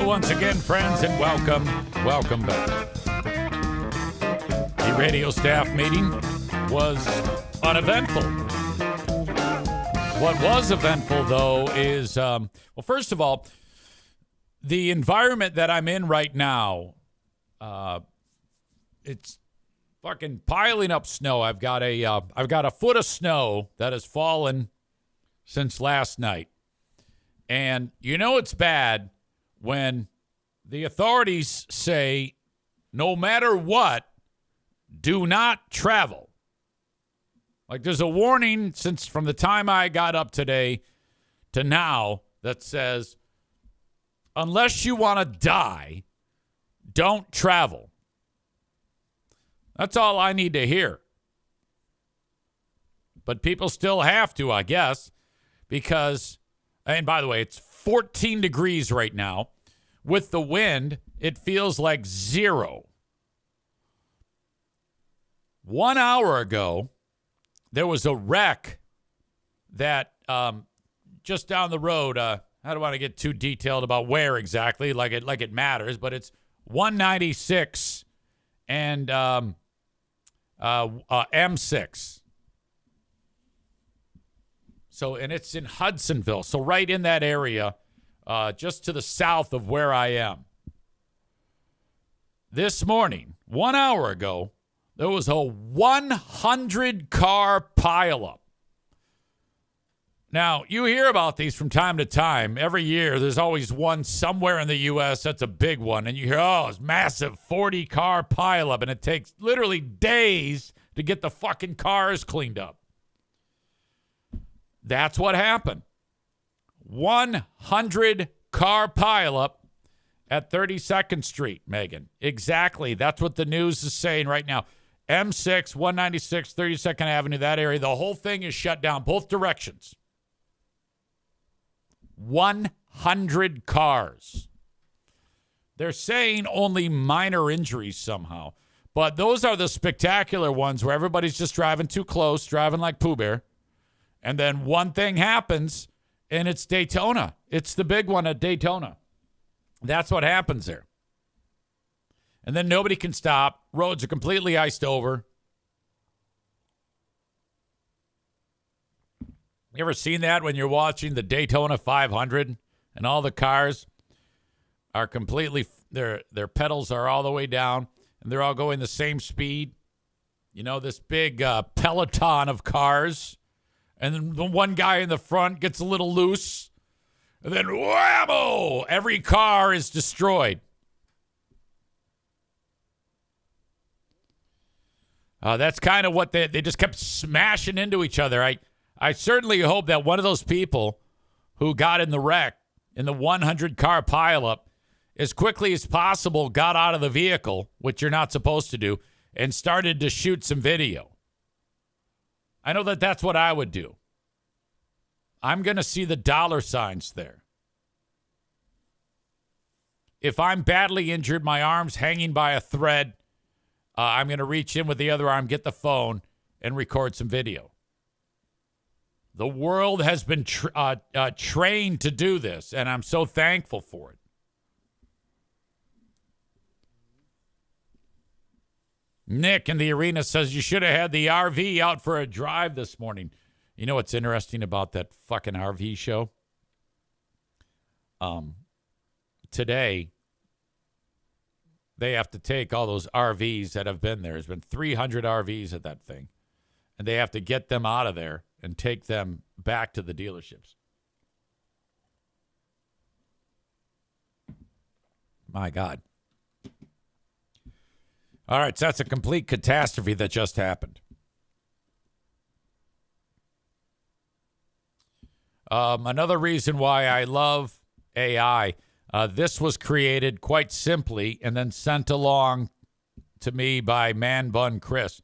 once again, friends, and welcome back. The radio staff meeting was uneventful. What was eventful, though, is, well, first of all, the environment that I'm in right now, it's fucking piling up snow. I've got a foot of snow that has fallen since last night. And you know it's bad when the authorities say, no matter what, do not travel. Like there's a warning since from the time I got up today to now that says, unless you want to die, don't travel. That's all I need to hear. But people still have to, I guess, because, and by the way, it's 14 degrees right now. With the wind, it feels like 0. 1 hour ago, there was a wreck that just down the road, I don't want to get too detailed about where exactly, like it matters, but it's 196 and M6. So, and it's in Hudsonville, so right in that area, just to the south of where I am. This morning, 1 hour ago, there was a 100-car pileup. Now, you hear about these from time to time. Every year, there's always one somewhere in the U.S. that's a big one. And you hear, oh, it's massive 40-car pileup. And it takes literally days to get the fucking cars cleaned up. That's what happened. 100-car pileup at 32nd Street, Megan. Exactly. That's what the news is saying right now. M6, 196, 32nd Avenue, that area. The whole thing is shut down, both directions. 100 cars. They're saying only minor injuries somehow. But those are the spectacular ones where everybody's just driving too close, driving like Pooh Bear. And then one thing happens, and it's Daytona. It's the big one at Daytona. That's what happens there. And then nobody can stop. Roads are completely iced over. You ever seen that when you're watching the Daytona 500 and all the cars are completely, their pedals are all the way down and they're all going the same speed? You know, this big peloton of cars. And then the one guy in the front gets a little loose. And then whammo! Every car is destroyed. That's kind of what they just kept smashing into each other. I certainly hope that one of those people who got in the wreck, in the 100-car pileup, as quickly as possible got out of the vehicle, which you're not supposed to do, and started to shoot some video. I know that that's what I would do. I'm going to see the dollar signs there. If I'm badly injured, my arm's hanging by a thread, I'm going to reach in with the other arm, get the phone, and record some video. The world has been trained to do this, and I'm so thankful for it. Nick in the arena says you should have had the RV out for a drive this morning. You know what's interesting about that fucking RV show? Today, they have to take all those RVs that have been there. There's been 300 RVs at that thing. And they have to get them out of there and take them back to the dealerships. My God. All right, so that's a complete catastrophe that just happened. Another reason why I love AI, this was created quite simply and then sent along to me by Man Bun Chris.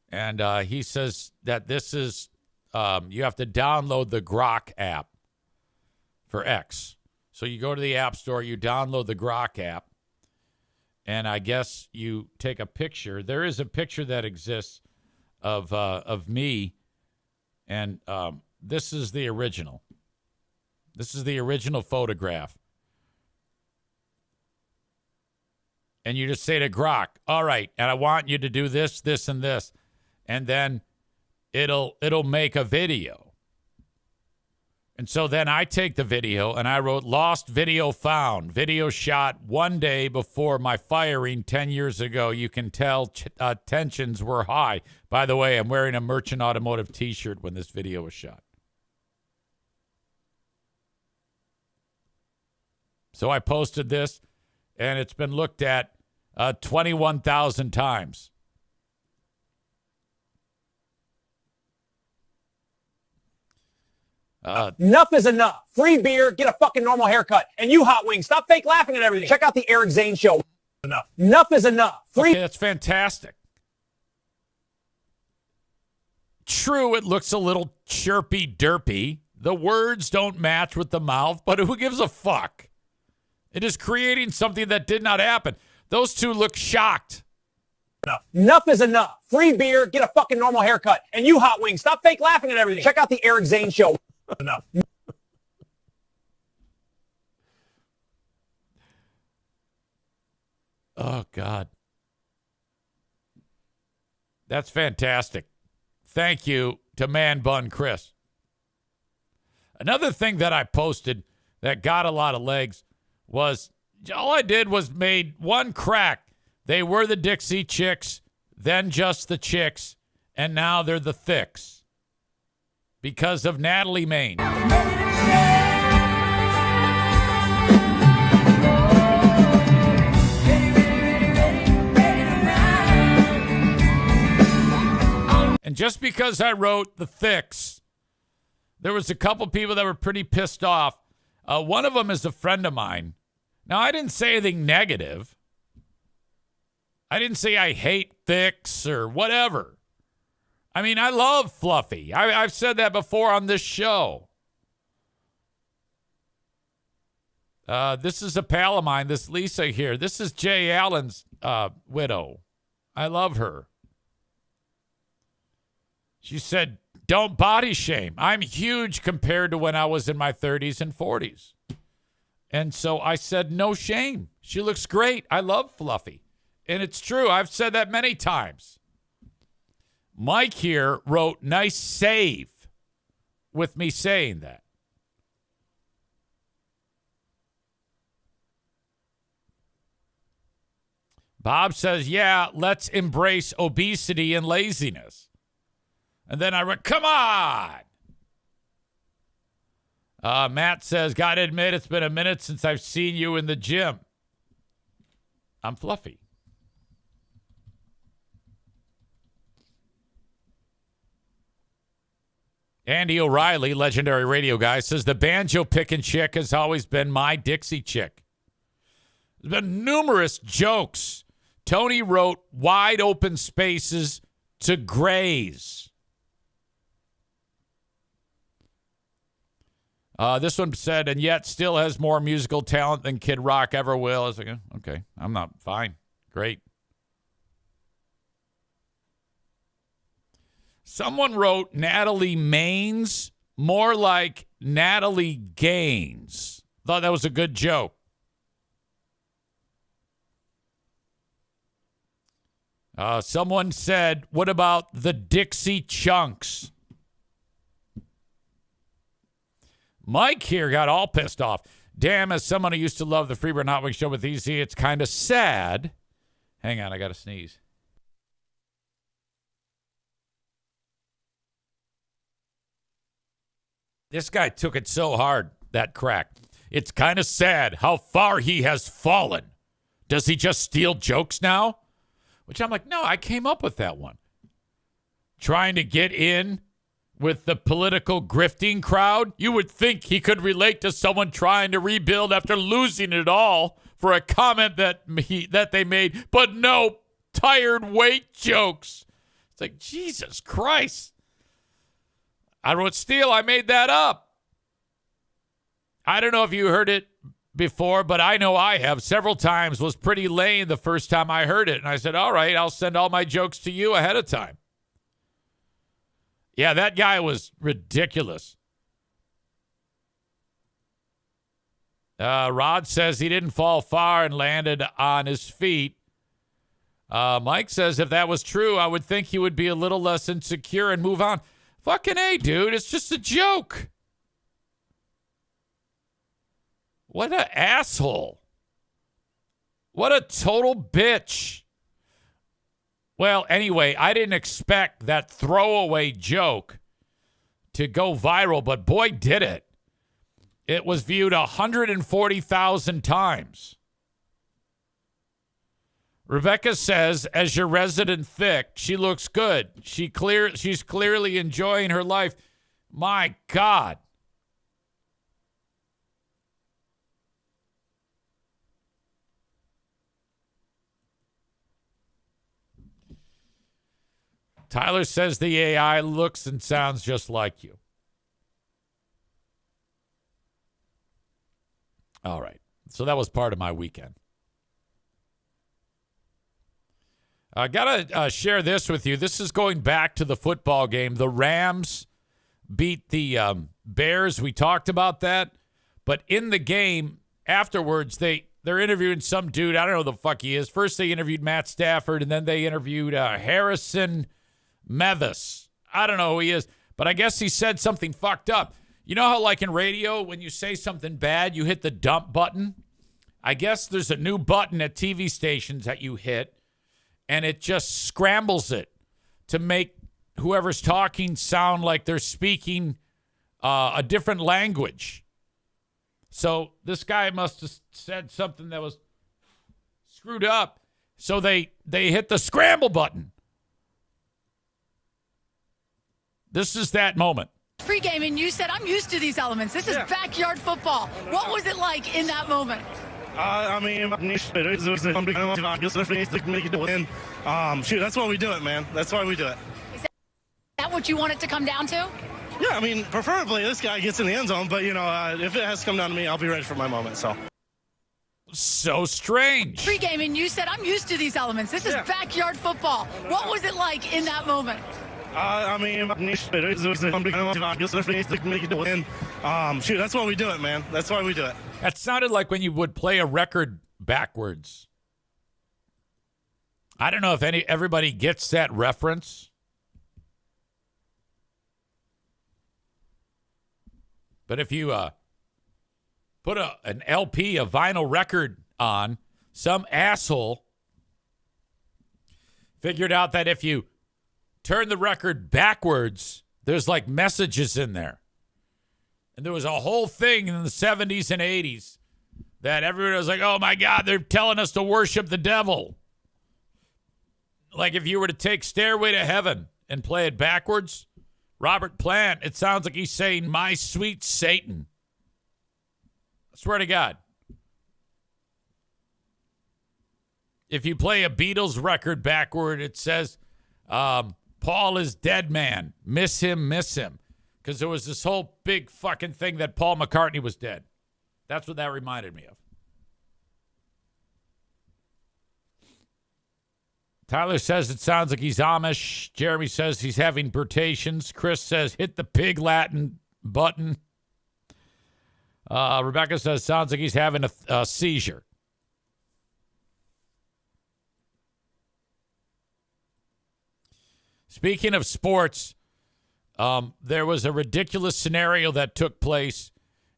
And he says that this is, you have to download the Grok app for X. So you go to the App Store, you download the Grok app, and I guess you take a picture. There is a picture that exists of me, and this is the original. This is the original photograph. and you just say to Grok, all right, and I want you to do this, this, and this, and then it'll make a video. And so then I take the video and I wrote, lost video found. Video shot one day before my firing 10 years ago. You can tell tensions were high. By the way, I'm wearing a Merchant Automotive t-shirt when this video was shot. So I posted this, and it's been looked at 21,000 times. Enough is enough. Free beer, get a fucking normal haircut. And you, Hot Wings, stop fake laughing at everything. Check out the Eric Zane show. Enough is enough. Okay, that's fantastic. True, it looks a little chirpy derpy. The words don't match with the mouth, but who gives a fuck? It is creating something that did not happen. Those two look shocked. Enough is enough. Free beer, get a fucking normal haircut. And you, Hot Wings, stop fake laughing at everything. Check out the Eric Zane show. Enough. Oh, God. That's fantastic. Thank you to Man Bun Chris. Another thing that I posted that got a lot of legs was all I did was made one crack. They were the Dixie Chicks, then just the Chicks, and now they're the Thicks. Because of Natalie Maine. And just because I wrote the Thicks, there was a couple people that were pretty pissed off. One of them is a friend of mine. Now, I didn't say anything negative. I didn't say I hate Thicks or whatever. I mean, I love Fluffy. I've said that before on this show. This is a pal of mine, this Lisa here. This is Jay Allen's widow. I love her. She said, don't body shame. I'm huge compared to when I was in my 30s and 40s. And so I said, no shame. She looks great. I love Fluffy. And it's true. I've said that many times. Mike here wrote, nice save with me saying that. Bob says, yeah, let's embrace obesity and laziness. And then I wrote, come on. Matt says, gotta admit, it's been a minute since I've seen you in the gym. I'm Fluffy. Andy O'Reilly, legendary radio guy, says the banjo-picking chick has always been my Dixie chick. There's been numerous jokes. Tony wrote wide open spaces to graze. This one said, and yet still has more musical talent than Kid Rock ever will. I was like, okay, I'm not fine. Great. Someone wrote Natalie Maines, more like Natalie Gaines. Thought that was a good joke. Someone said, what about the Dixie Chunks? Mike here got all pissed off. Damn, as someone who used to love the Freeburn Hot Wing Show with Easy, it's kind of sad. Hang on, I got to sneeze. This guy took it so hard, that crack. It's kind of sad how far he has fallen. Does he just steal jokes now? Which I'm like, no, I came up with that one. Trying to get in with the political grifting crowd? You would think he could relate to someone trying to rebuild after losing it all for a comment that they made. But no, tired weight jokes. It's like, Jesus Christ. I wrote steal. I made that up. I don't know if you heard it before, but I know I have several times. Was pretty lame the first time I heard it. And I said, all right, I'll send all my jokes to you ahead of time. Yeah, that guy was ridiculous. Rod says he didn't fall far and landed on his feet. Mike says, if that was true, I would think he would be a little less insecure and move on. Fucking A, dude. It's just a joke. What an asshole. What a total bitch. Well, anyway, I didn't expect that throwaway joke to go viral, but boy, did it. It was viewed 140,000 times. Rebecca says, as your resident thick, she looks good. She's clearly enjoying her life. My God. Tyler says the AI looks and sounds just like you. All right. So that was part of my weekend. I got to share this with you. This is going back to the football game. The Rams beat the Bears. We talked about that. But in the game afterwards, they're interviewing some dude. I don't know who the fuck he is. First, they interviewed Matt Stafford, and then they interviewed Harrison Mevis. I don't know who he is, but I guess he said something fucked up. You know how, like in radio, when you say something bad, you hit the dump button? I guess there's a new button at TV stations that you hit, and it just scrambles it to make whoever's talking sound like they're speaking a different language. So this guy must have said something that was screwed up. So they hit the scramble button. This is that moment. Pre-game, and you said, I'm used to these elements. This is backyard football. What was it like in that moment? Shoot, that's why we do it, man. That's why we do it. Is that what you want it to come down to? Yeah, I mean, preferably this guy gets in the end zone, but, if it has to come down to me, I'll be ready for my moment, So strange. Pre-game, and you said, I'm used to these elements. This is backyard football. What was it like in that moment? Shoot, that's why we do it, man. That's why we do it. That sounded like when you would play a record backwards. I don't know if everybody gets that reference. But if you put an LP, a vinyl record on, some asshole figured out that if you turn the record backwards, there's like messages in there. And there was a whole thing in the 70s and 80s that everyone was like, oh my God, they're telling us to worship the devil. Like if you were to take Stairway to Heaven and play it backwards, Robert Plant, it sounds like he's saying, my sweet Satan. I swear to God. If you play a Beatles record backward, it says, Paul is dead man. Miss him, miss him. Because there was this whole big fucking thing that Paul McCartney was dead. That's what that reminded me of. Tyler says it sounds like he's Amish. Jeremy says he's having bertations. Chris says hit the pig Latin button. Rebecca says sounds like he's having a seizure. Speaking of sports, there was a ridiculous scenario that took place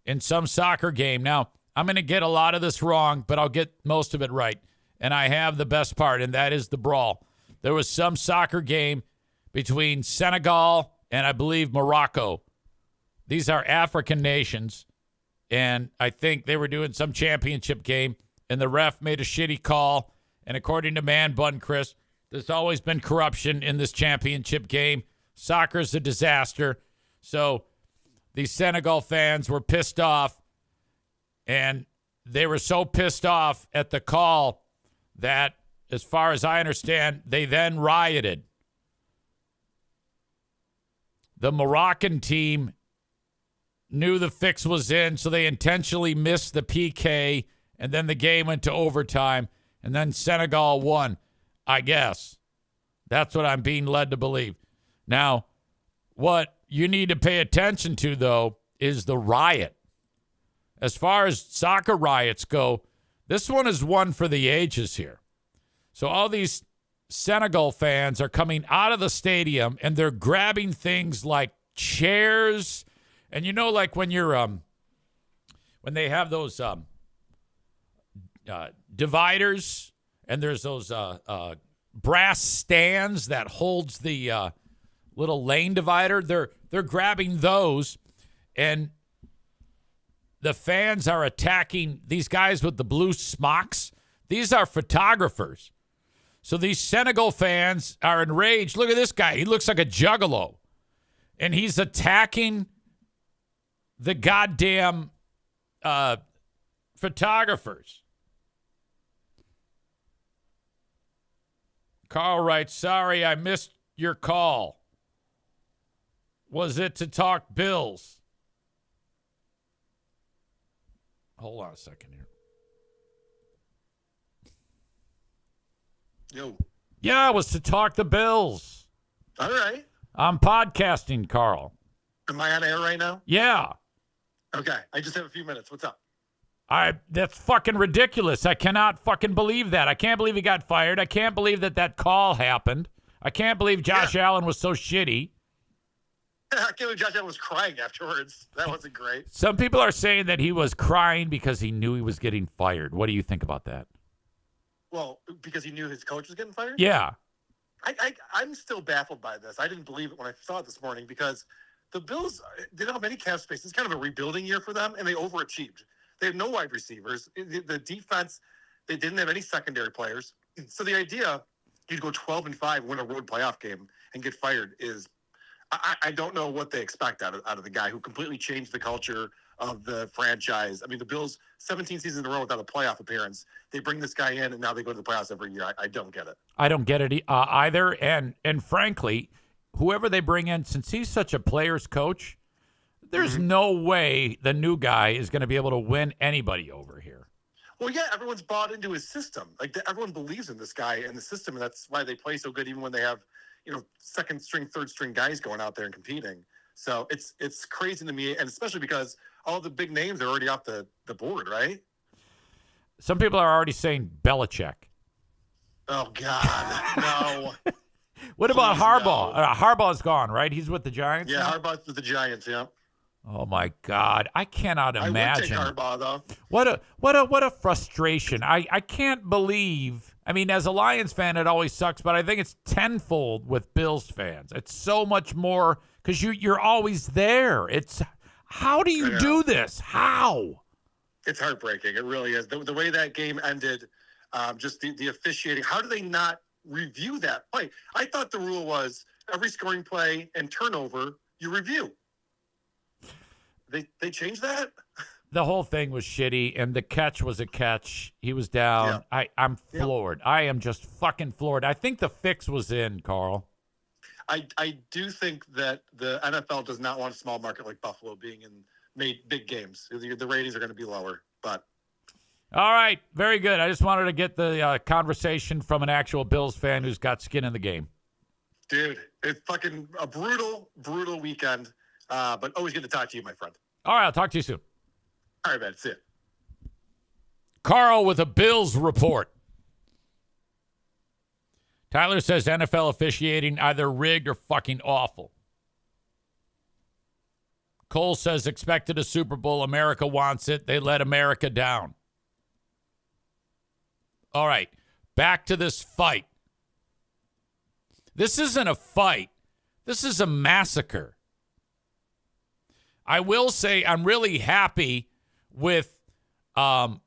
in some soccer game. Now, I'm going to get a lot of this wrong, but I'll get most of it right. And I have the best part, and that is the brawl. There was some soccer game between Senegal and I believe Morocco. These are African nations, and I think they were doing some championship game, and the ref made a shitty call. And according to Man Bun Chris, there's always been corruption in this championship game. Soccer's a disaster. So these Senegal fans were pissed off, and they were so pissed off at the call that, as far as I understand, they then rioted. The Moroccan team knew the fix was in, so they intentionally missed the PK, and then the game went to overtime, and then Senegal won, I guess. That's what I'm being led to believe. Now, what you need to pay attention to, though, is the riot. As far as soccer riots go, this one is one for the ages here. So all these Senegal fans are coming out of the stadium and they're grabbing things like chairs. And you know, like when you're when they have those dividers and there's those brass stands that holds the little lane divider, they're grabbing those, and the fans are attacking these guys with the blue smocks. These are photographers. So these Senegal fans are enraged. Look at this guy. He looks like a juggalo. And he's attacking the goddamn photographers. Carl writes, sorry, I missed your call. Was it to talk Bills? Hold on a second here. Yo. Yeah, it was to talk the Bills. All right. I'm podcasting, Carl. Am I on air right now? Yeah. Okay. I just have a few minutes. What's up? That's fucking ridiculous. I cannot fucking believe that. I can't believe he got fired. I can't believe that call happened. I can't believe Josh Allen was so shitty. I can't believe Josh Allen was crying afterwards. That wasn't great. Some people are saying that he was crying because he knew he was getting fired. What do you think about that? Well, because he knew his coach was getting fired? Yeah. I'm still baffled by this. I didn't believe it when I saw it this morning because the Bills didn't have any cap space. It's kind of a rebuilding year for them, and they overachieved. They had no wide receivers. The defense, they didn't have any secondary players. So the idea you'd go 12-5, win a road playoff game, and get fired is I don't know what they expect out of the guy who completely changed the culture of the franchise. I mean, the Bills, 17 seasons in a row without a playoff appearance. They bring this guy in, and now they go to the playoffs every year. I don't get it. I don't get it either. And frankly, whoever they bring in, since he's such a player's coach, there's no way the new guy is going to be able to win anybody over here. Well, yeah, everyone's bought into his system. Like, everyone believes in this guy and the system, and that's why they play so good even when they have, second string, third string guys going out there and competing. So it's crazy to me, and especially because all the big names are already off the board, right? Some people are already saying Belichick. Oh, God, no. What about Please, Harbaugh? no. Harbaugh's gone, right? He's with the Giants? Yeah, now? Harbaugh's with the Giants, yeah. Oh, my God. I cannot imagine. I would take Harbaugh, though. What a frustration. I can't believe. I mean, as a Lions fan, it always sucks, but I think it's tenfold with Bills fans. It's so much more because you're always there. It's how do you do this? How? It's heartbreaking. It really is. The way that game ended, just the officiating. How do they not review that play? I thought the rule was every scoring play and turnover, you review. They changed that? The whole thing was shitty, and the catch was a catch. He was down. Yeah. I'm floored. I am just fucking floored. I think the fix was in, Carl. I do think that the NFL does not want a small market like Buffalo being in big games. The ratings are going to be lower, but. All right. Very good. I just wanted to get the conversation from an actual Bills fan who's got skin in the game. Dude, it's fucking a brutal weekend, but always good to talk to you, my friend. All right. I'll talk to you soon. All right, man. See ya. Carl with a Bills report. Tyler says NFL officiating either rigged or fucking awful. Cole says expected a Super Bowl. America wants it. They let America down. All right. Back to this fight. This isn't a fight. This is a massacre. I will say I'm really happy with the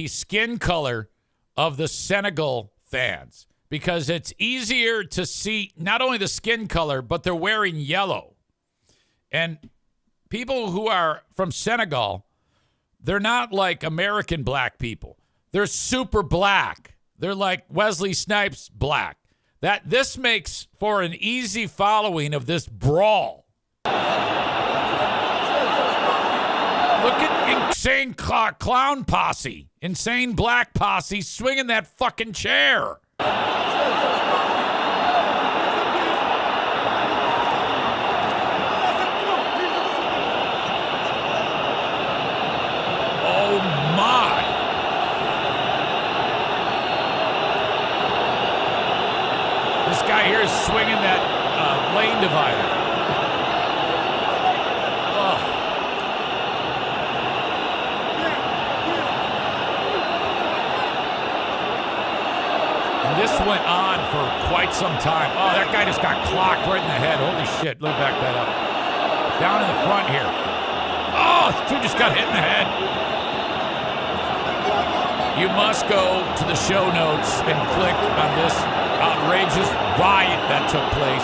skin color of the Senegal fans because it's easier to see not only the skin color, but they're wearing yellow. And people who are from Senegal, they're not like American black people. They're super black. They're like Wesley Snipes black. This makes for an easy following of this brawl. Look at insane clown posse, insane black posse swinging that fucking chair. Oh my. guy here is swinging that lane divider. Oh. And this went on for quite some time. Oh, that guy just got clocked right in the head. Holy shit. Let me back that up. Down in the front here. Oh, dude just got hit in the head. You must go to the show notes and click on this outrageous riot that took place.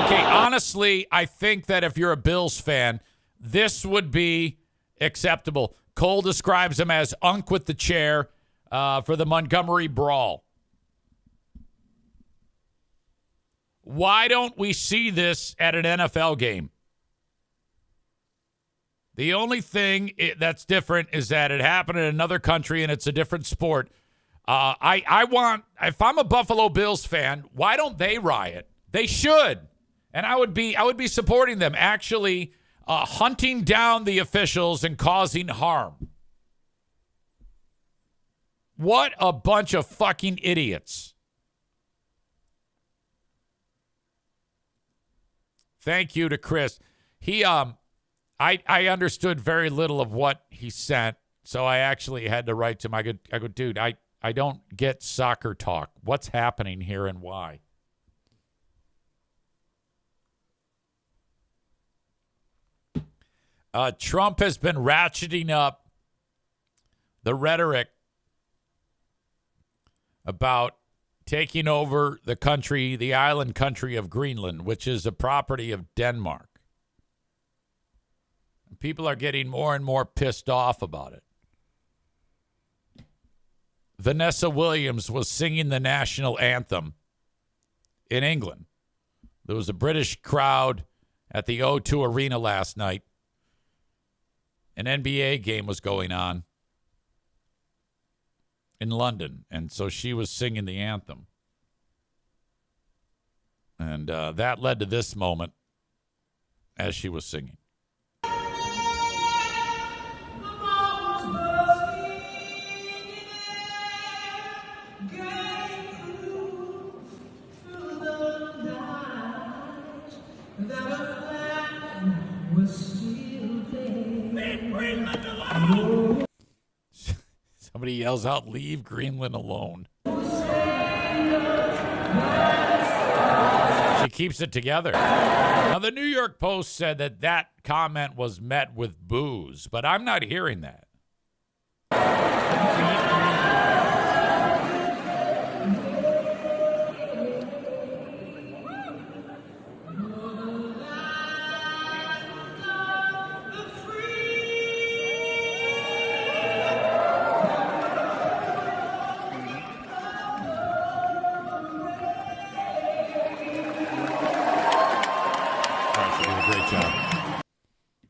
Okay, honestly, I think that if you're a Bills fan, this would be acceptable. Cole describes him as Unk with the chair for the Montgomery Brawl. Why don't we see this at an NFL game? The only thing that's different is that it happened in another country and it's a different sport. I want, if I'm a Buffalo Bills fan, why don't they riot? They should. And I would be supporting them, actually hunting down the officials and causing harm. What a bunch of fucking idiots. Thank you to Chris. He I understood very little of what he sent, so I actually had to write to him. I go, dude, I don't get soccer talk. What's happening here and why? Trump has been ratcheting up the rhetoric about taking over the country, the island country of Greenland, which is a property of Denmark. People are getting more and more pissed off about it. Vanessa Williams was singing the national anthem in England. There was a British crowd at the O2 Arena last night. An NBA game was going on in London, and so she was singing the anthem. And that led to this moment as she was singing. Somebody yells out, "Leave Greenland alone." She keeps it together. Now, the New York Post said that comment was met with boos, but I'm not hearing that.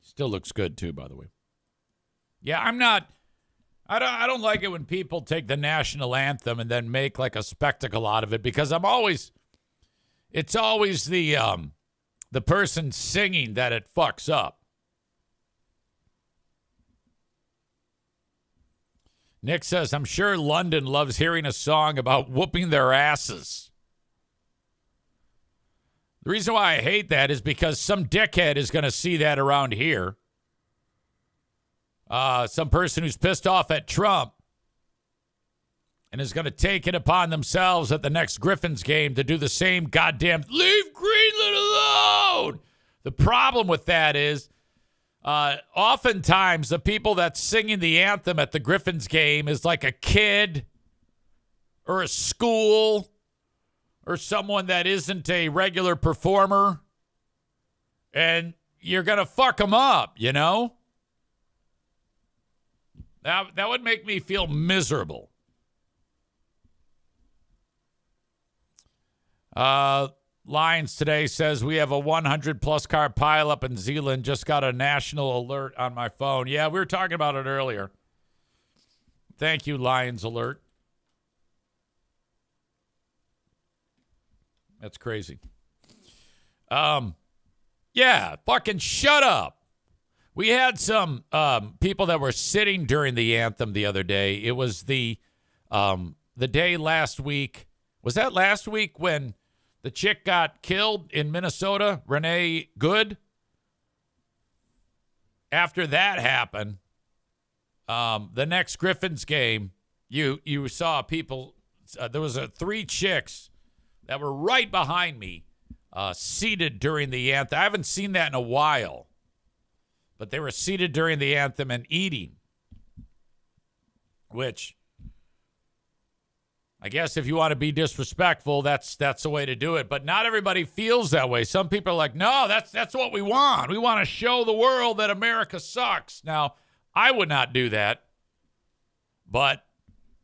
Still looks good too, by the way. Yeah, I don't like it when people take the national anthem and then make like a spectacle out of it, because it's always the person singing that it fucks up. Nick says, I'm sure London loves hearing a song about whooping their asses. The reason why I hate that is because some dickhead is going to see that around here. Some person who's pissed off at Trump and is going to take it upon themselves at the next Griffins game to do the same goddamn "Leave Greenland alone." The problem with that is oftentimes the people that's singing the anthem at the Griffins game is like a kid or a school or someone that isn't a regular performer, and you're going to fuck them up, you know? That would make me feel miserable. Lions today says we have a 100-plus car pileup in Zeeland. Just got a national alert on my phone. Yeah, we were talking about it earlier. Thank you, Lions Alert. That's crazy. Yeah, fucking shut up. We had some people that were sitting during the anthem the other day. It was the the day last week. Was that last week when the chick got killed in Minnesota, Renee Good? After that happened, the next Griffins game, you saw people. There was 3 chicks that were right behind me, seated during the anthem. I haven't seen that in a while, but they were seated during the anthem and eating, which I guess if you want to be disrespectful, that's the way to do it. But not everybody feels that way. Some people are like, no, that's what we want. We want to show the world that America sucks. Now, I would not do that, but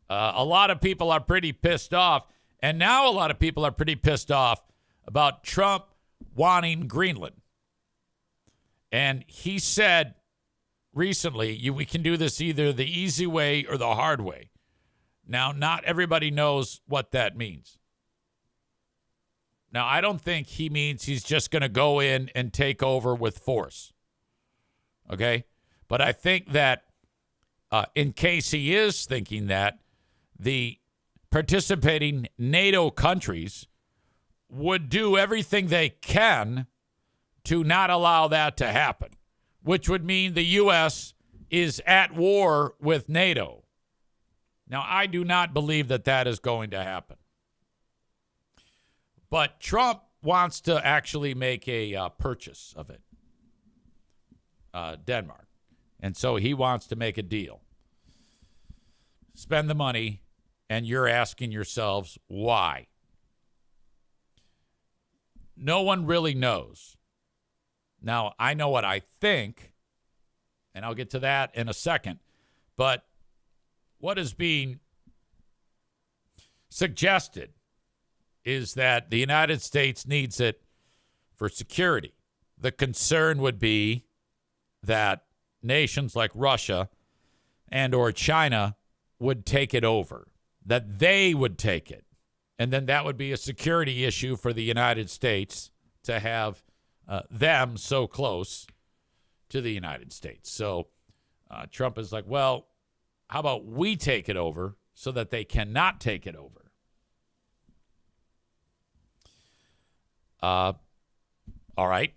a lot of people are pretty pissed off. And now a lot of people are pretty pissed off about Trump wanting Greenland. And he said recently, we can do this either the easy way or the hard way. Now, not everybody knows what that means. Now, I don't think he means he's just going to go in and take over with force. Okay? But I think that in case he is thinking that, the participating NATO countries would do everything they can to not allow that to happen, which would mean the U.S. is at war with NATO. Now, I do not believe that that is going to happen. But Trump wants to actually make a purchase of it, Denmark. And so he wants to make a deal. Spend the money, and you're asking yourselves why. No one really knows. Now, I know what I think, and I'll get to that in a second, but what is being suggested is that the United States needs it for security. The concern would be that nations like Russia and or China would take it over, that they would take it. And then that would be a security issue for the United States to have them so close to the United States. So Trump is like, well, how about we take it over so that they cannot take it over? All right.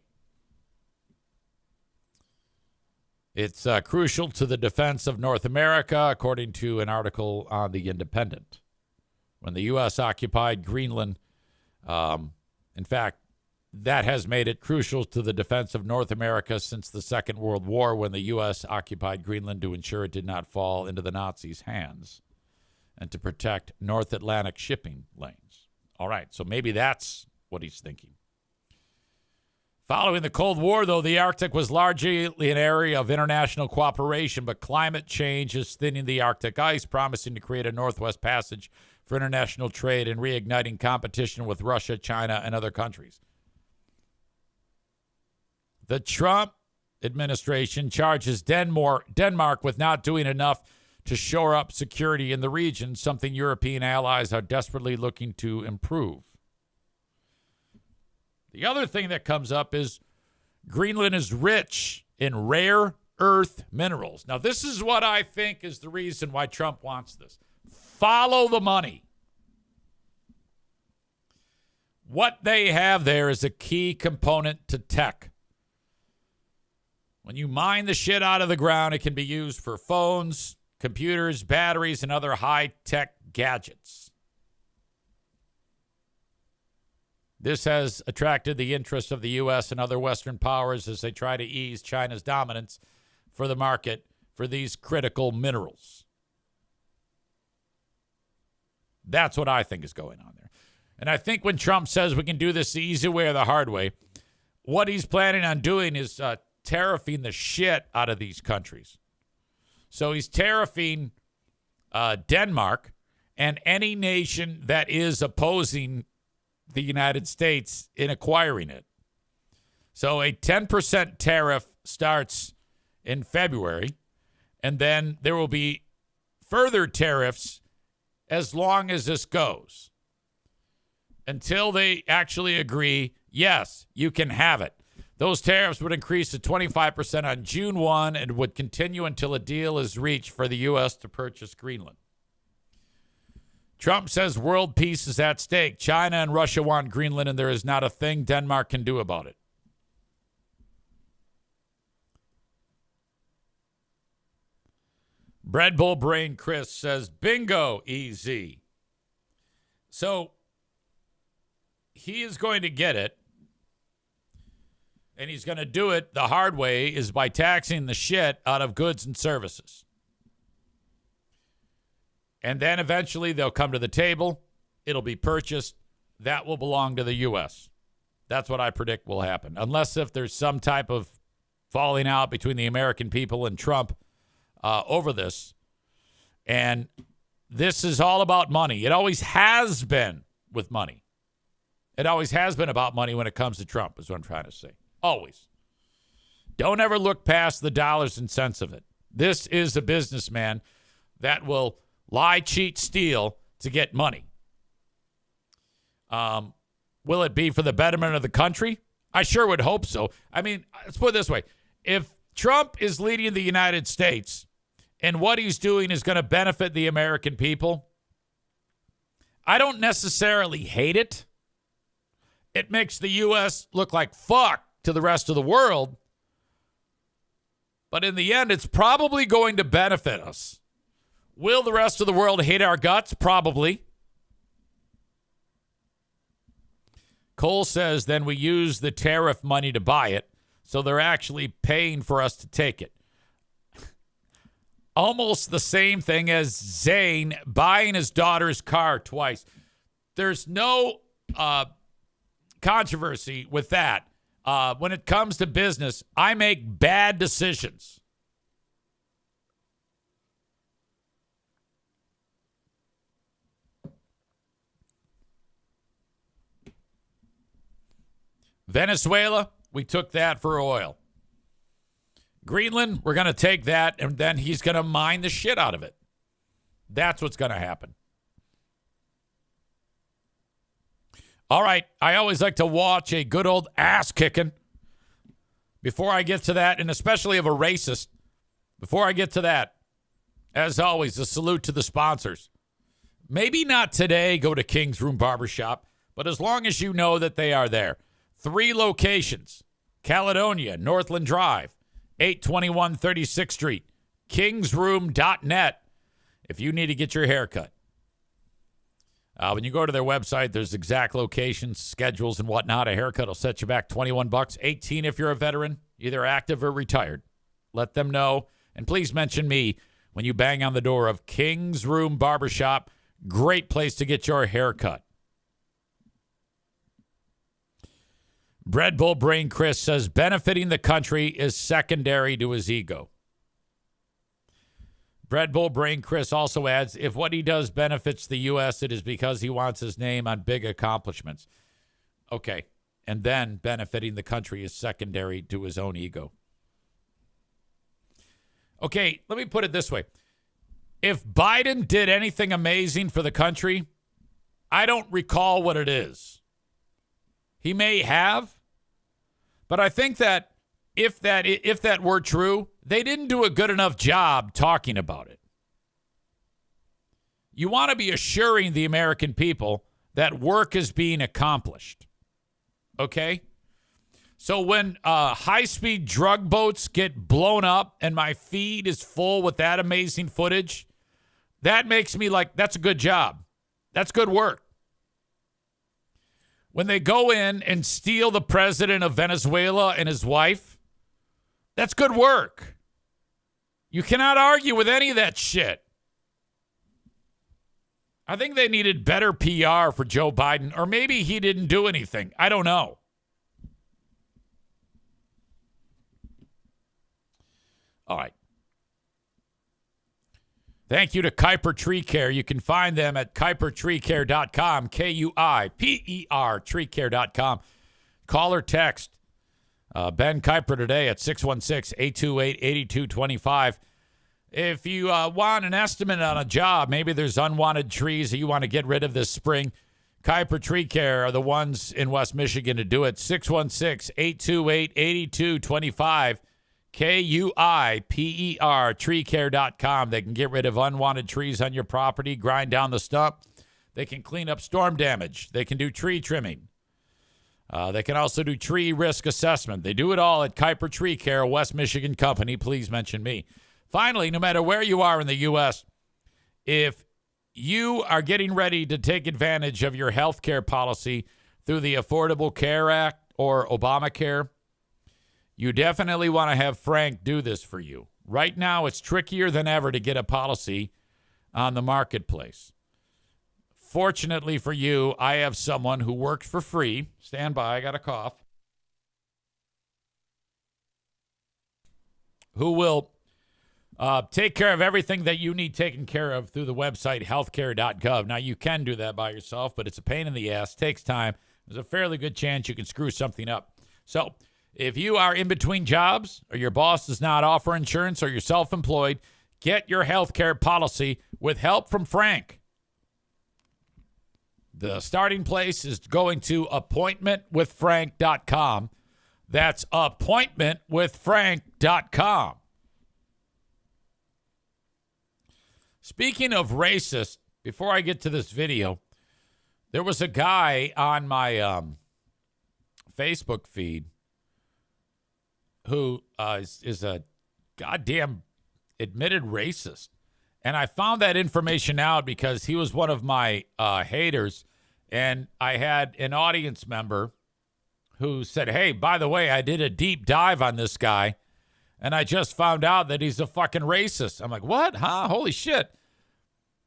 It's crucial to the defense of North America, according to an article on The Independent. When the U.S. occupied Greenland, in fact, that has made it crucial to the defense of North America since the Second World War, when the U.S. occupied Greenland to ensure it did not fall into the Nazis' hands and to protect North Atlantic shipping lanes. All right, so maybe that's what he's thinking. Following the Cold War, though, the Arctic was largely an area of international cooperation, but climate change is thinning the Arctic ice, promising to create a Northwest Passage for international trade and reigniting competition with Russia, China, and other countries. The Trump administration charges Denmark with not doing enough to shore up security in the region, something European allies are desperately looking to improve. The other thing that comes up is Greenland is rich in rare earth minerals. Now, this is what I think is the reason why Trump wants this. Follow the money. What they have there is a key component to tech. When you mine the shit out of the ground, it can be used for phones, computers, batteries, and other high-tech gadgets. This has attracted the interest of the U.S. and other Western powers as they try to ease China's dominance for the market for these critical minerals. That's what I think is going on there. And I think when Trump says we can do this the easy way or the hard way, what he's planning on doing is tariffing the shit out of these countries. So he's tariffing Denmark and any nation that is opposing the United States in acquiring it. So a 10% tariff starts in February, and then there will be further tariffs as long as this goes, until they actually agree, yes, you can have it. Those tariffs would increase to 25% on June 1 and would continue until a deal is reached for the U.S. to purchase Greenland. Trump says world peace is at stake. China and Russia want Greenland, and there is not a thing Denmark can do about it. Bread Bull Brain Chris says, bingo, EZ. So he is going to get it, and he's going to do it the hard way, is by taxing the shit out of goods and services. And then eventually they'll come to the table. It'll be purchased. That will belong to the U.S. That's what I predict will happen. Unless if there's some type of falling out between the American people and Trump over this. And this is all about money. It always has been with money. It always has been about money when it comes to Trump, is what I'm trying to say. Always. Don't ever look past the dollars and cents of it. This is a businessman that will lie, cheat, steal to get money. Will it be for the betterment of the country? I sure would hope so. I mean, let's put it this way. If Trump is leading the United States and what he's doing is going to benefit the American people, I don't necessarily hate it. It makes the U.S. look like fuck to the rest of the world. But in the end, it's probably going to benefit us. Will the rest of the world hate our guts? Probably. Cole says, then we use the tariff money to buy it, so they're actually paying for us to take it. Almost the same thing as Zayn buying his daughter's car twice. There's no controversy with that. When it comes to business, I make bad decisions. Venezuela, we took that for oil. Greenland, we're going to take that, and then he's going to mine the shit out of it. That's what's going to happen. All right, I always like to watch a good old ass kicking. Before I get to that, and especially of a racist, before I get to that, as always, a salute to the sponsors. Maybe not today, go to King's Room Barbershop, but as long as you know that they are there. 3 locations: Caledonia, Northland Drive, 821 36th Street, kingsroom.net if you need to get your hair cut. When you go to their website, there's exact locations, schedules, and whatnot. A haircut will set you back $21, $18 if you're a veteran, either active or retired. Let them know, and please mention me when you bang on the door of King's Room Barbershop. Great place to get your hair cut. Bread Bull Brain Chris says benefiting the country is secondary to his ego. Bread Bull Brain Chris also adds, if what he does benefits the U.S., it is because he wants his name on big accomplishments. Okay. And then benefiting the country is secondary to his own ego. Okay, let me put it this way. If Biden did anything amazing for the country, I don't recall what it is. He may have, but I think that if that were true, they didn't do a good enough job talking about it. You want to be assuring the American people that work is being accomplished. Okay? So when high-speed drug boats get blown up and my feed is full with that amazing footage, that makes me like, that's a good job. That's good work. When they go in and steal the president of Venezuela and his wife, that's good work. You cannot argue with any of that shit. I think they needed better PR for Joe Biden, or maybe he didn't do anything. I don't know. All right. Thank you to Kuiper Tree Care. You can find them at KuiperTreeCare.com, Kuiper, treecare.com. Call or text Ben Kuiper today at 616-828-8225. If you want an estimate on a job, maybe there's unwanted trees that you want to get rid of this spring, Kuiper Tree Care are the ones in West Michigan to do it. 616-828-8225. KUIPER, treecare.com. They can get rid of unwanted trees on your property, grind down the stump, They can clean up storm damage. They can do tree trimming. They can also do tree risk assessment. They do it all at Kuiper Tree Care, West Michigan company. Please mention me. Finally, no matter where you are in the U.S., if you are getting ready to take advantage of your health care policy through the Affordable Care Act or Obamacare, you definitely want to have Frank do this for you. Right now, it's trickier than ever to get a policy on the marketplace. Fortunately for you, I have someone who works for free. Stand by, I got a cough. Who will take care of everything that you need taken care of through the website healthcare.gov. Now, you can do that by yourself, but it's a pain in the ass, takes time. There's a fairly good chance you can screw something up. So, if you are in between jobs or your boss does not offer insurance or you're self-employed, get your health care policy with help from Frank. The starting place is going to appointmentwithfrank.com. That's appointmentwithfrank.com. Speaking of racist, before I get to this video, there was a guy on my Facebook feed who is a goddamn admitted racist. And I found that information out because he was one of my haters. And I had an audience member who said, hey, by the way, I did a deep dive on this guy. And I just found out that he's a fucking racist. I'm like, what? Huh? Holy shit.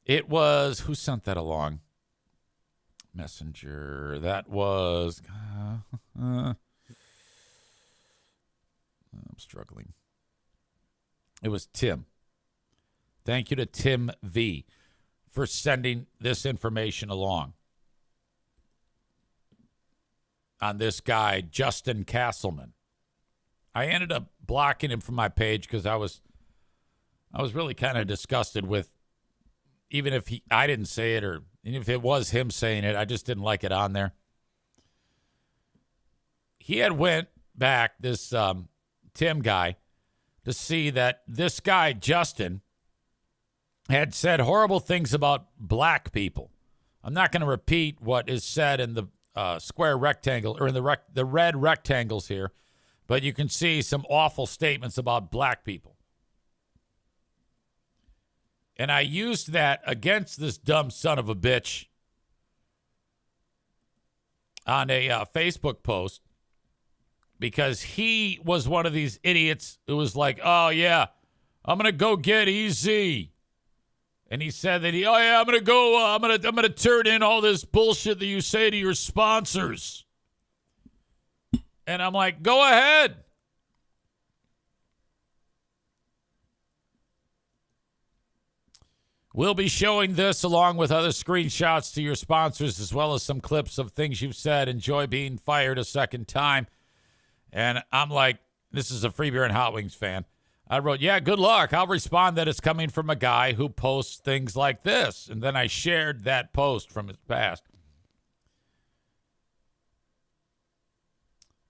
It was, who sent that along? Messenger. That was, I'm struggling. It was Tim. Thank you to Tim V for sending this information along on this guy, Justin Castleman. I ended up blocking him from my page because I was really kind of disgusted with, even if I didn't say it, or even if it was him saying it, I just didn't like it on there. He had went back, this Tim guy, to see that this guy, Justin, had said horrible things about black people. I'm not going to repeat what is said in the square rectangle, or in the red rectangles here, but you can see some awful statements about black people. And I used that against this dumb son of a bitch on a Facebook post, because he was one of these idiots who was like, oh, yeah, I'm going to go get easy. And he said that I'm going to go, I'm going to turn in all this bullshit that you say to your sponsors. And I'm like, go ahead. We'll be showing this along with other screenshots to your sponsors, as well as some clips of things you've said. Enjoy being fired a second time. And I'm like, this is a Free Beer and Hot Wings fan. I wrote, yeah, good luck. I'll respond that it's coming from a guy who posts things like this. And then I shared that post from his past.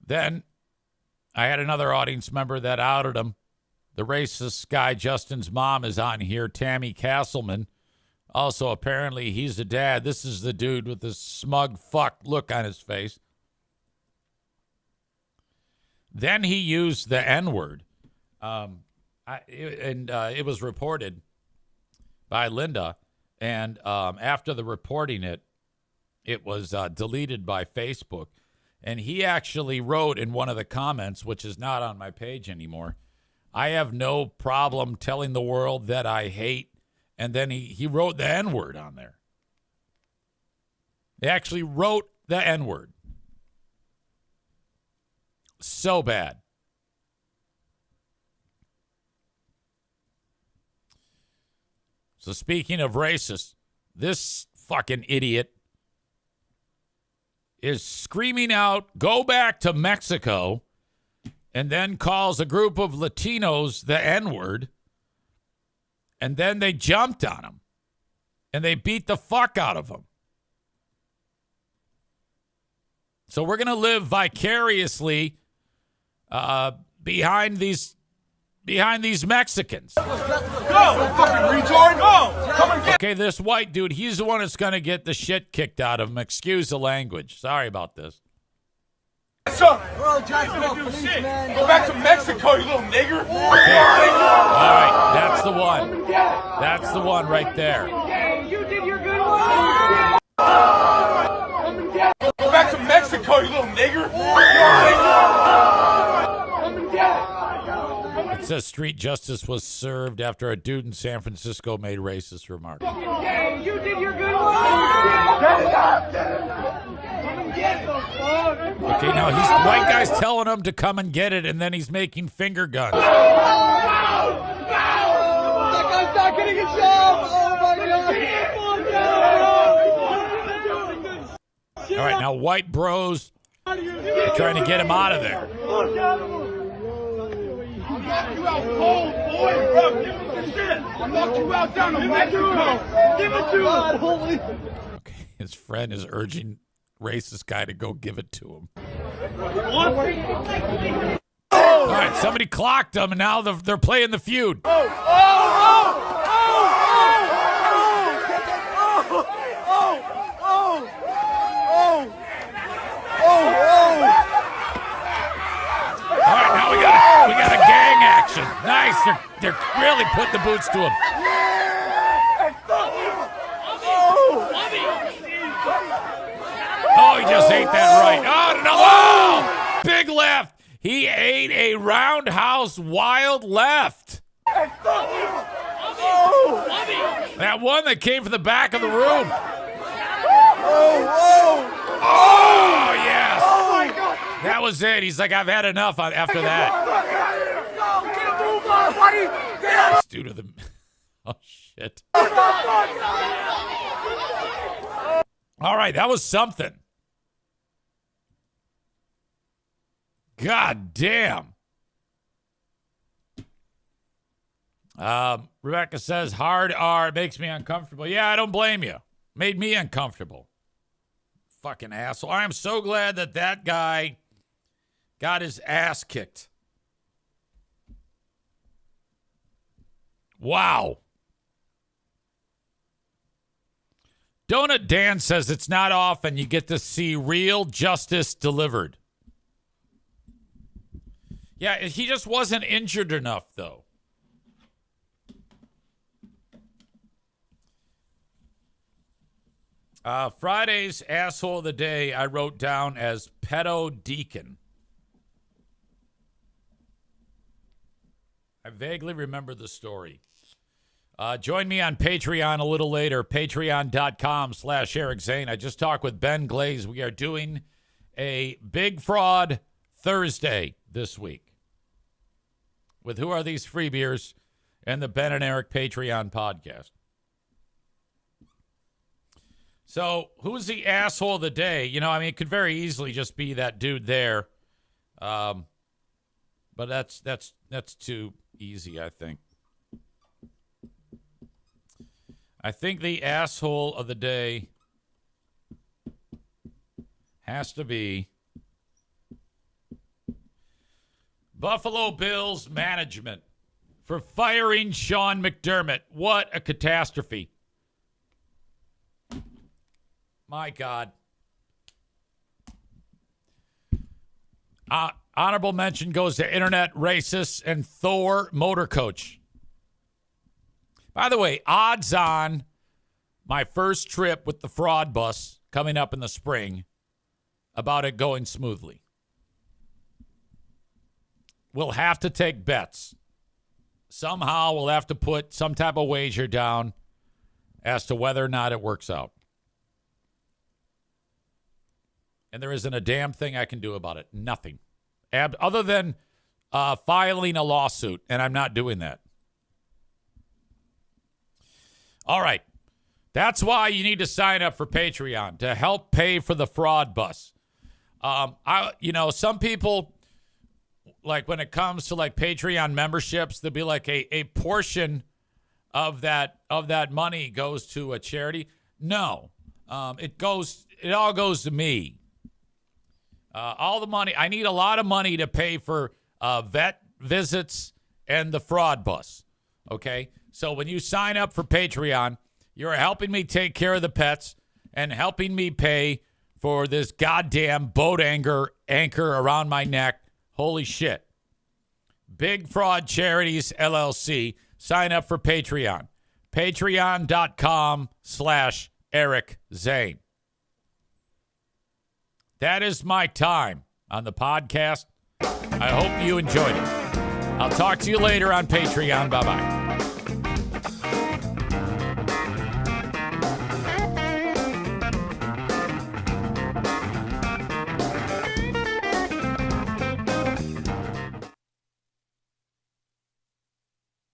Then I had another audience member that outed him. The racist guy, Justin's mom, is on here, Tammy Castleman. Also, apparently, he's the dad. This is the dude with this smug fuck look on his face. Then he used the N-word. It was reported by Linda. And after the reporting it was deleted by Facebook. And he actually wrote in one of the comments, which is not on my page anymore, I have no problem telling the world that I hate. And then he wrote the N-word on there. He actually wrote the N-word. So bad. So speaking of racist, this fucking idiot is screaming out, go back to Mexico, and then calls a group of Latinos the N-word, and then they jumped on him, and they beat the fuck out of him. So we're going to live vicariously behind these behind these Mexicans. Go, fucking retard. Go. Come and get. Okay, this white dude, he's the one that's going to get the shit kicked out of him. Excuse the language. Sorry about this. Son. Bro, go back to Mexico, you little nigger. All right, that's the one. That's the one right there. You did your good one. Go back to Mexico, you little nigger. It says street justice was served after a dude in San Francisco made racist remarks. You did your good one. Okay, now he's white guy's telling him to come and get it, and then he's making finger guns. That guy's not getting a job. Oh my God. All right, now white bros are trying to get him out of there. I knocked you out cold, boy. Bro, give him some shit. I knocked you out down to Mexico. Give it to him. Okay, his friend is urging racist guy to go give it to him. All right, somebody clocked him, and now they're playing the feud. All right, now we got a gang action. Nice, they're really putting the boots to him. Oh, he just ate that right. Oh, no. Oh, big left. He ate a roundhouse wild left. That one that came from the back of the room. Oh, yes. Oh my God. That was it. He's like, I've had enough after that. Get a move on, buddy. Get This dude of the... Oh, shit. All right, that was something. God damn. Rebecca says, hard R makes me uncomfortable. Yeah, I don't blame you. Made me uncomfortable. Fucking asshole. I am so glad that guy got his ass kicked. Wow. Donut Dan says it's not often you get to see real justice delivered. Yeah, he just wasn't injured enough, though. Friday's asshole of the day I wrote down as pedo deacon. I vaguely remember the story. Join me on Patreon a little later, patreon.com/Eric Zane. I just talked with Ben Glaze. We are doing a Big Fraud Thursday this week with Who Are These Free Beers and the Ben and Eric Patreon podcast. So, who's the asshole of the day? You know, I mean, it could very easily just be that dude there. But that's too easy, I think. I think the asshole of the day has to be Buffalo Bills management for firing Sean McDermott. What a catastrophe. My God. Honorable mention goes to internet racists and Thor motor coach. By the way, odds on my first trip with the fraud bus coming up in the spring about it going smoothly. We'll have to take bets. Somehow we'll have to put some type of wager down as to whether or not it works out. And there isn't a damn thing I can do about it. Nothing. Other than filing a lawsuit, and I'm not doing that. All right. That's why you need to sign up for Patreon, to help pay for the fraud bus. Some people, like when it comes to like Patreon memberships, there'll be like a portion of that money goes to a charity. No, it all goes to me. All the money. I need a lot of money to pay for vet visits and the fraud bus. Okay? So when you sign up for Patreon, you're helping me take care of the pets and helping me pay for this goddamn boat anchor around my neck. Holy shit. Big Fraud Charities, LLC. Sign up for Patreon. Patreon.com/Eric Zane. That is my time on the podcast. I hope you enjoyed it. I'll talk to you later on Patreon. Bye-bye.